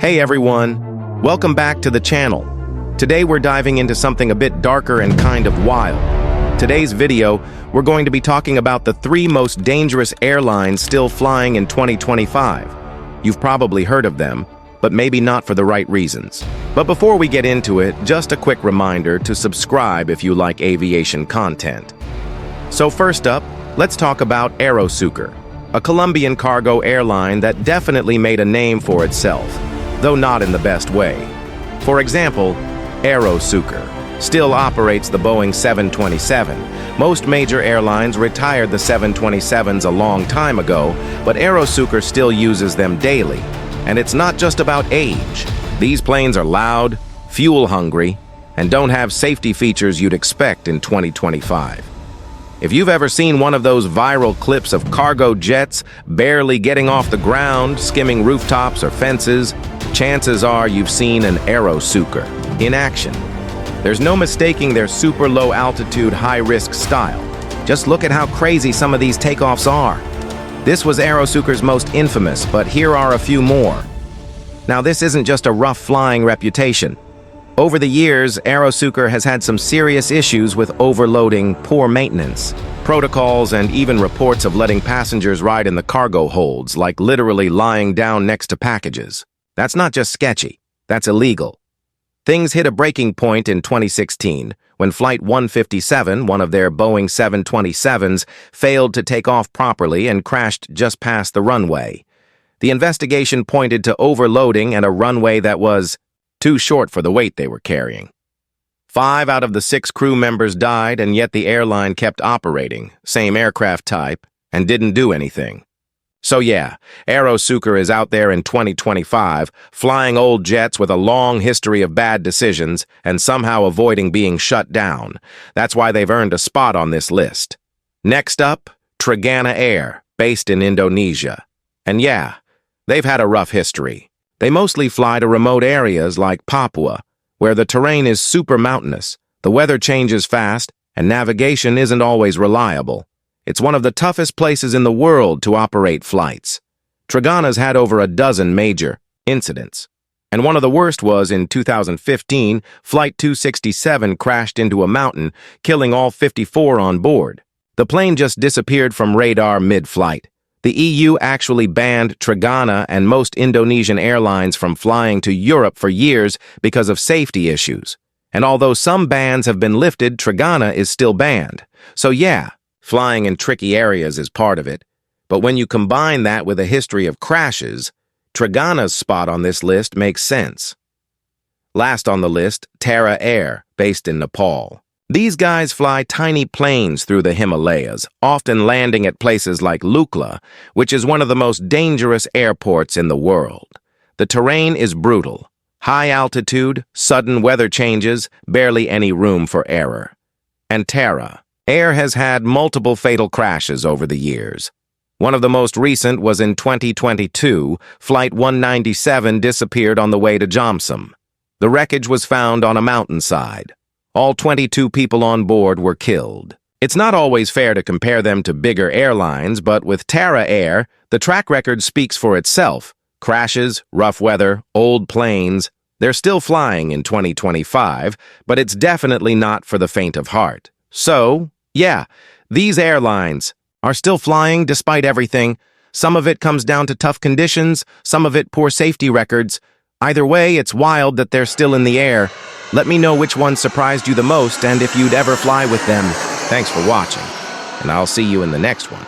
Hey everyone, welcome back to the channel. Today we're diving into something a bit darker and kind of wild. Today's video, we're going to be talking about the 3 most dangerous airlines still flying in 2025. You've probably heard of them, but maybe not for the right reasons. But before we get into it, just a quick reminder to subscribe if you like aviation content. So first up, let's talk about Aerosucre, a Colombian cargo airline that definitely made a name for itself, though not in the best way. For example, Aerosucre still operates the Boeing 727. Most major airlines retired the 727s a long time ago, but Aerosucre still uses them daily. And it's not just about age. These planes are loud, fuel-hungry, and don't have safety features you'd expect in 2025. If you've ever seen one of those viral clips of cargo jets barely getting off the ground, skimming rooftops or fences, chances are you've seen an Aerosucre in action. There's no mistaking their super low altitude, high-risk style. Just look at how crazy some of these takeoffs are. This was Aerosucre's most infamous, but here are a few more. Now, this isn't just a rough flying reputation. Over the years, Aerosucre has had some serious issues with overloading, poor maintenance, protocols, and even reports of letting passengers ride in the cargo holds, like literally lying down next to packages. That's not just sketchy, that's illegal. Things hit a breaking point in 2016 when Flight 157, one of their Boeing 727s, failed to take off properly and crashed just past the runway. The investigation pointed to overloading and a runway that was too short for the weight they were carrying. 5 out of the 6 crew members died, and yet the airline kept operating, same aircraft type, and didn't do anything. So yeah, Aerosucre is out there in 2025, flying old jets with a long history of bad decisions and somehow avoiding being shut down. That's why they've earned a spot on this list. Next up, Trigana Air, based in Indonesia. And yeah, they've had a rough history. They mostly fly to remote areas like Papua, where the terrain is super mountainous, the weather changes fast, and navigation isn't always reliable. It's one of the toughest places in the world to operate flights. Trigana's had over a dozen major incidents, and one of the worst was in 2015, Flight 267 crashed into a mountain, killing all 54 on board. The plane just disappeared from radar mid-flight. The EU actually banned Trigana and most Indonesian airlines from flying to Europe for years because of safety issues. And although some bans have been lifted, Trigana is still banned. So yeah, flying in tricky areas is part of it. But when you combine that with a history of crashes, Trigana's spot on this list makes sense. Last on the list, Trigana Air, based in Nepal. These guys fly tiny planes through the Himalayas, often landing at places like Lukla, which is one of the most dangerous airports in the world. The terrain is brutal. High altitude, sudden weather changes, barely any room for error. And Trigana Air has had multiple fatal crashes over the years. One of the most recent was in 2022. Flight 197 disappeared on the way to Jamsum. The wreckage was found on a mountainside. All 22 people on board were killed. It's not always fair to compare them to bigger airlines, but with Trigana Air, the track record speaks for itself. Crashes, rough weather, old planes, they're still flying in 2025, but it's definitely not for the faint of heart. So, yeah, these airlines are still flying despite everything. Some of it comes down to tough conditions, some of it poor safety records. Either way, it's wild that they're still in the air. Let me know which one surprised you the most and if you'd ever fly with them. Thanks for watching, and I'll see you in the next one.